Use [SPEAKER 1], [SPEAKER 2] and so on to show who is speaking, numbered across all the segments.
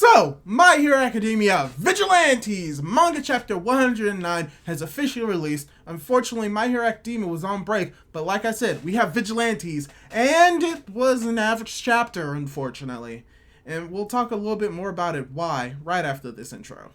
[SPEAKER 1] So, My Hero Academia Vigilantes Manga Chapter 109 has officially released. Unfortunately, My Hero Academia was on break, but like I said, we have Vigilantes, and it was an average chapter, unfortunately. And we'll talk a little bit more about it, why, right after this intro.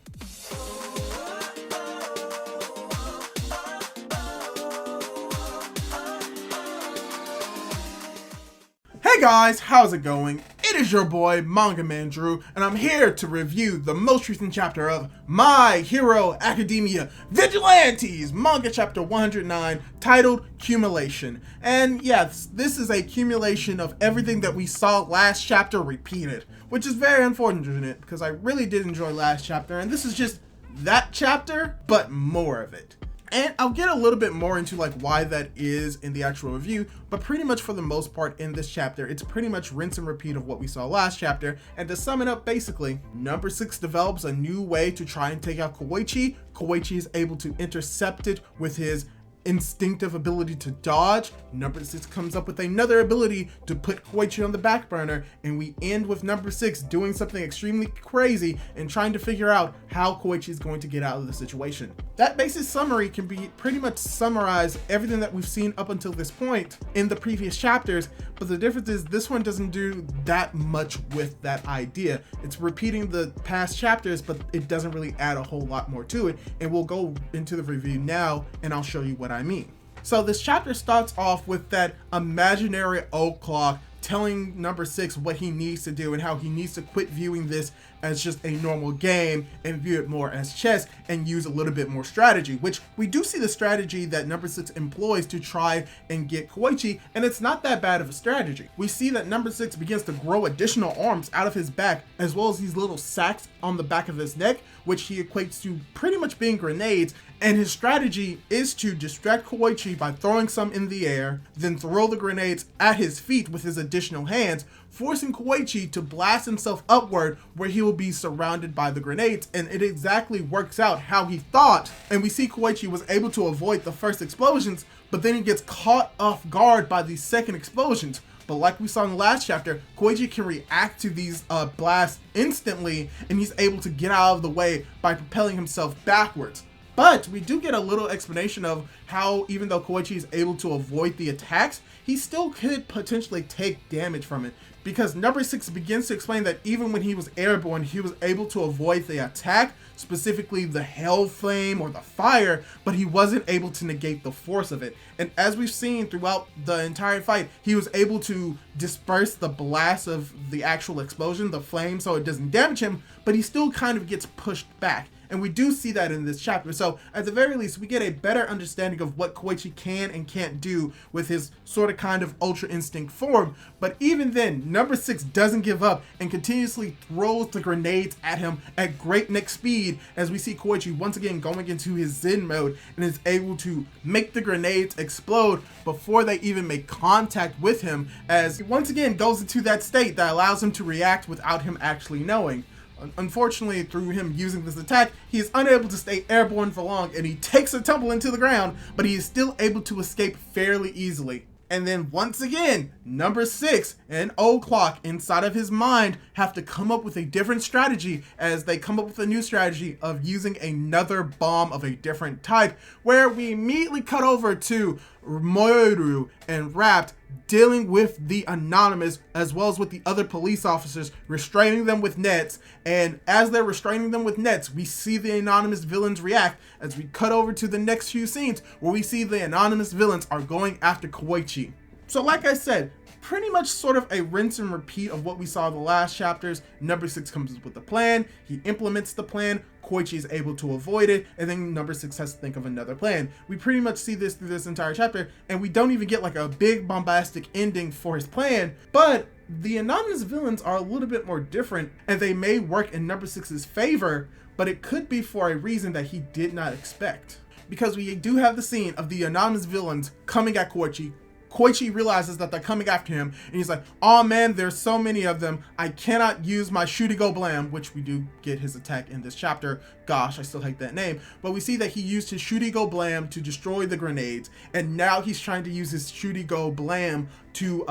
[SPEAKER 1] Hey guys, how's it going? It is your boy, Manga Man Drew, and I'm here to review the most recent chapter of My Hero Academia Vigilantes, Manga Chapter 109, titled Cumulation. And yes, this is a cumulation of everything that we saw last chapter repeated, which is very unfortunate because I really did enjoy last chapter, and this is just that chapter, but more of it. And I'll get a little bit more into like why that is in the actual review, but pretty much for the most part in this chapter, it's pretty much rinse and repeat of what we saw last chapter. And to sum it up, basically, number 6 develops a new way to try and take out Koichi. Koichi is able to intercept it with his instinctive ability to dodge. Number 6 comes up with another ability to put Koichi on the back burner, and we end with number 6 doing something extremely crazy and trying to figure out how Koichi is going to get out of the situation. That basic summary can be pretty much summarize everything that we've seen up until this point in the previous chapters, but the difference is this one doesn't do that much with that idea. It's repeating the past chapters, but it doesn't really add a whole lot more to it, and we'll go into the review now and I'll show you what I mean. So this chapter starts off with that imaginary old clock telling number 6 what he needs to do and how he needs to quit viewing this as just a normal game and view it more as chess and use a little bit more strategy, which we do see the strategy that number 6 employs to try and get Koichi, and it's not that bad of a strategy. We see that number 6 begins to grow additional arms out of his back, as well as these little sacks on the back of his neck, which he equates to pretty much being grenades, and his strategy is to distract Koichi by throwing some in the air, then throw the grenades at his feet with his additional hands, forcing Koichi to blast himself upward where he will be surrounded by the grenades, and it exactly works out how he thought. And we see Koichi was able to avoid the first explosions, but then he gets caught off guard by the second explosions. But like we saw in the last chapter, Koichi can react to these blasts instantly, and he's able to get out of the way by propelling himself backwards. But we do get a little explanation of how, even though Koichi is able to avoid the attacks, he still could potentially take damage from it. Because number 6 begins to explain that even when he was airborne, he was able to avoid the attack, specifically the hell flame or the fire, but he wasn't able to negate the force of it. And as we've seen throughout the entire fight, he was able to disperse the blast of the actual explosion, the flame, so it doesn't damage him, but he still kind of gets pushed back. And we do see that in this chapter. So at the very least, we get a better understanding of what Koichi can and can't do with his sort of kind of ultra instinct form. But even then, number 6 doesn't give up and continuously throws the grenades at him at breakneck speed, as we see Koichi once again going into his Zen mode and is able to make the grenades explode before they even make contact with him, as he once again goes into that state that allows him to react without him actually knowing. Unfortunately, through him using this attack, he is unable to stay airborne for long, and he takes a tumble into the ground, but he is still able to escape fairly easily. And then once again, number 6 and old clock inside of his mind have to come up with a different strategy, as they come up with a new strategy of using another bomb of a different type, where we immediately cut over to Moiru and Rapt dealing with the Anonymous, as well as with the other police officers, restraining them with nets. And as they're restraining them with nets, we see the Anonymous villains react, as we cut over to the next few scenes where we see the Anonymous villains are going after Koichi. So like I said, pretty much sort of a rinse and repeat of what we saw in the last chapters. Number 6 comes up with a plan, he implements the plan, Koichi is able to avoid it, and then number 6 has to think of another plan. We pretty much see this through this entire chapter, and we don't even get like a big bombastic ending for his plan, but the anonymous villains are a little bit more different, and they may work in number 6's favor, but it could be for a reason that he did not expect. Because we do have the scene of the anonymous villains coming at Koichi. Koichi realizes that they're coming after him, and he's like, oh man, there's so many of them, I cannot use my Shurigo Blam, which we do get his attack in this chapter. Gosh, I still hate that name. But we see that he used his Shurigo Blam to destroy the grenades, and now he's trying to use his Shurigo Blam to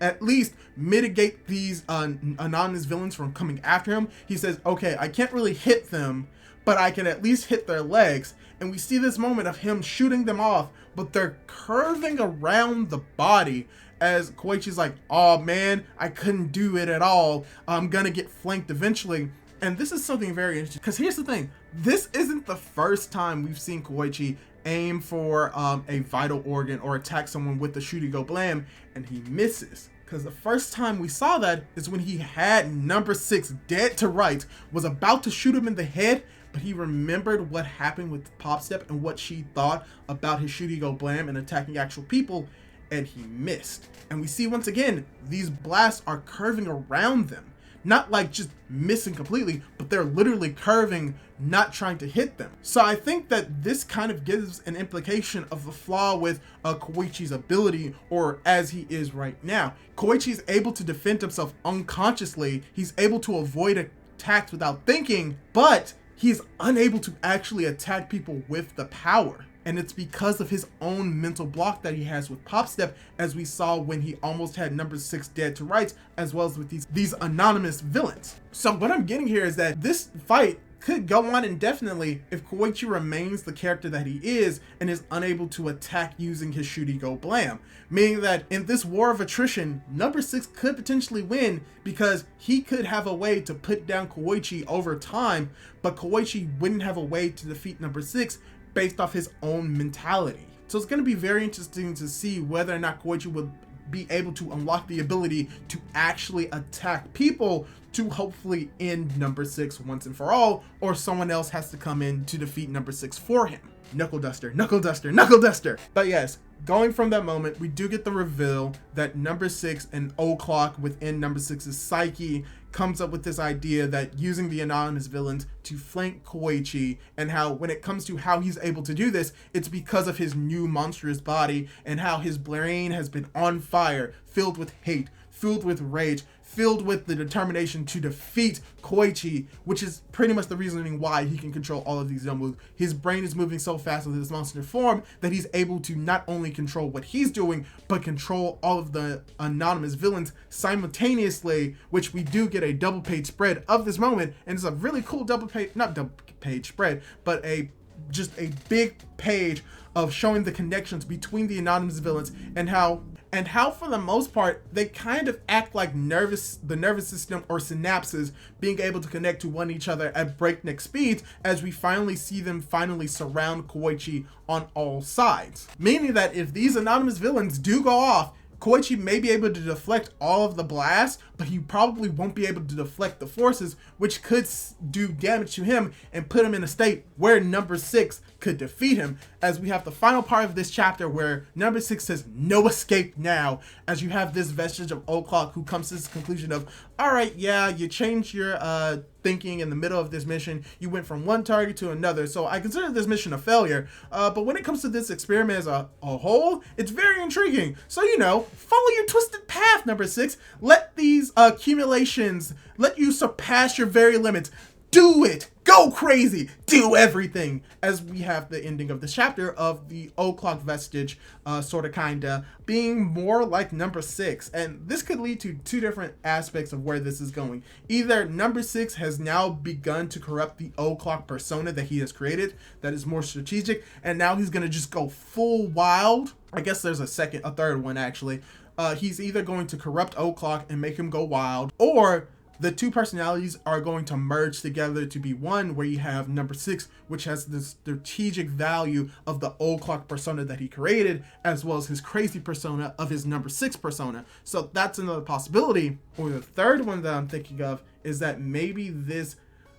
[SPEAKER 1] at least mitigate these anonymous villains from coming after him. He says, okay, I can't really hit them, but I can at least hit their legs. And we see this moment of him shooting them off, but they're curving around the body as Koichi's like, oh man, I couldn't do it at all. I'm gonna get flanked eventually. And this is something very interesting, because here's the thing. This isn't the first time we've seen Koichi aim for a vital organ or attack someone with the Shurigo Blam, and he misses. Because the first time we saw that is when he had number 6 dead to rights, was about to shoot him in the head, but he remembered what happened with Popstep and what she thought about his Shurigo Blam and attacking actual people, and he missed. And we see once again, these blasts are curving around them. Not like just missing completely, but they're literally curving, not trying to hit them. So I think that this kind of gives an implication of the flaw with Koichi's ability, or as he is right now. Koichi's able to defend himself unconsciously. He's able to avoid attacks without thinking, but he's unable to actually attack people with the power. And it's because of his own mental block that he has with Popstep, as we saw when he almost had number 6 dead to rights, as well as with these anonymous villains. So what I'm getting here is that this fight could go on indefinitely if Koichi remains the character that he is and is unable to attack using his Shurigo Blam. Meaning that in this war of attrition, number 6 could potentially win, because he could have a way to put down Koichi over time, but Koichi wouldn't have a way to defeat number 6 based off his own mentality. So it's going to be very interesting to see whether or not Koichi would be able to unlock the ability to actually attack people to hopefully end number 6 once and for all, or someone else has to come in to defeat number 6 for him. Knuckle duster, knuckle duster, knuckle duster. But yes, going from that moment, we do get the reveal that number 6 and O'Clock within number 6's psyche comes up with this idea that using the anonymous villains to flank Koichi, and how when it comes to how he's able to do this, it's because of his new monstrous body and how his brain has been on fire, filled with hate, filled with rage, filled with the determination to defeat Koichi, which is pretty much the reasoning why he can control all of these young moves. His brain is moving so fast with his monster form that he's able to not only control what he's doing, but control all of the anonymous villains simultaneously, which we do get a double page spread of this moment. And it's a really cool double page, not double page spread, but just a big page of showing the connections between the anonymous villains, and how for the most part they kind of act like the nervous system or synapses being able to connect to one each other at breakneck speeds, as we finally see them surround Koichi on all sides. Meaning that if these anonymous villains do go off, Koichi may be able to deflect all of the blasts, but he probably won't be able to deflect the forces, which could do damage to him and put him in a state where number 6 could defeat him, as we have the final part of this chapter where number 6 says no escape now, as you have this vestige of O'Clock who comes to this conclusion of, alright, yeah, you changed your thinking in the middle of this mission, you went from one target to another, so I consider this mission a failure, but when it comes to this experiment as a whole, it's very intriguing. So, you know, follow your twisted path, number 6. Let these accumulations let you surpass your very limits. Do it! Go crazy! Do everything! As we have the ending of the chapter of the O'Clock vestige, sorta kinda, being more like number 6. And this could lead to two different aspects of where this is going. Either number 6 has now begun to corrupt the O'Clock persona that he has created, that is more strategic, and now he's gonna just go full wild. I guess there's a third one actually. He's either going to corrupt O'Clock and make him go wild, or the two personalities are going to merge together to be one, where you have number 6, which has the strategic value of the O'Clock persona that he created, as well as his crazy persona of his number 6 persona. So that's another possibility. Or the third one that I'm thinking of is that maybe this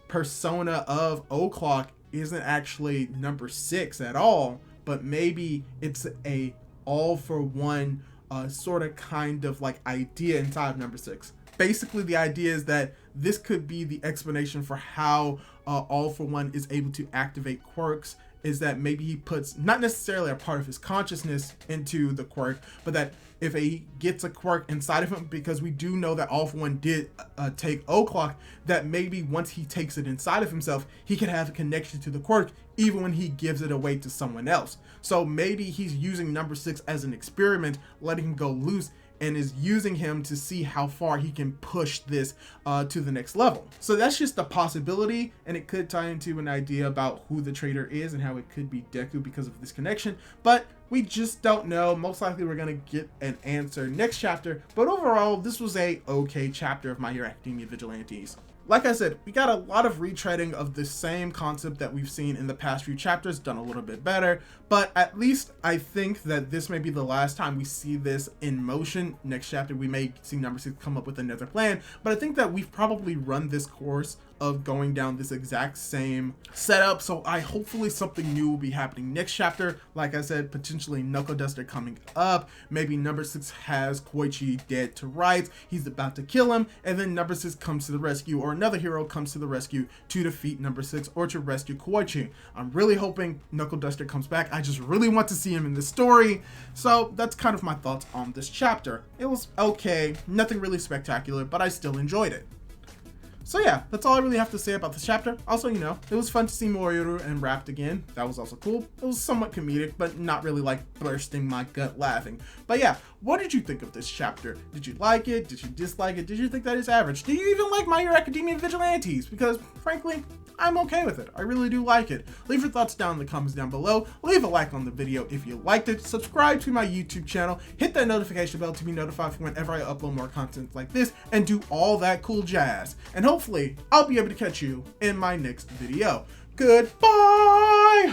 [SPEAKER 1] persona of O'Clock isn't actually number 6 at all, but maybe it's a all for one sort of kind of like idea inside of number 6. Basically, the idea is that this could be the explanation for how All for One is able to activate quirks is that maybe he puts not necessarily a part of his consciousness into the quirk, but that if he gets a quirk inside of him, because we do know that All For One did take O'Clock, that maybe once he takes it inside of himself, he can have a connection to the quirk even when he gives it away to someone else. So maybe he's using number 6 as an experiment, letting him go loose, and is using him to see how far he can push this to the next level. So that's just a possibility, and it could tie into an idea about who the traitor is and how it could be Deku because of this connection, but we just don't know. Most likely we're gonna get an answer next chapter, but overall this was a okay chapter of My Hero Academia Vigilantes. Like I said, we got a lot of retreading of the same concept that we've seen in the past few chapters, done a little bit better, but at least I think that this may be the last time we see this in motion. Next chapter, we may see number 6 come up with another plan, but I think that we've probably run this course of going down this exact same setup, so hopefully something new will be happening next chapter. Like I said, potentially Knuckle Duster coming up, maybe number 6 has Koichi dead to rights, he's about to kill him, and then number 6 comes to the rescue, or another hero comes to the rescue to defeat number 6 or to rescue Koichi. I'm really hoping Knuckle Duster comes back. I just really want to see him in the story. So that's kind of my thoughts on this chapter. It was okay, nothing really spectacular, but I still enjoyed it. So yeah, that's all I really have to say about this chapter. Also, you know, it was fun to see Moriru and Rapt again. That was also cool. It was somewhat comedic, but not really like bursting my gut laughing. But yeah, what did you think of this chapter? Did you like it? Did you dislike it? Did you think that it's average? Do you even like My Hero Academia Vigilantes? Because frankly, I'm okay with it. I really do like it. Leave your thoughts down in the comments down below. Leave a like on the video if you liked it. Subscribe to my YouTube channel. Hit that notification bell to be notified for whenever I upload more content like this, and do all that cool jazz. And hopefully, I'll be able to catch you in my next video. Goodbye!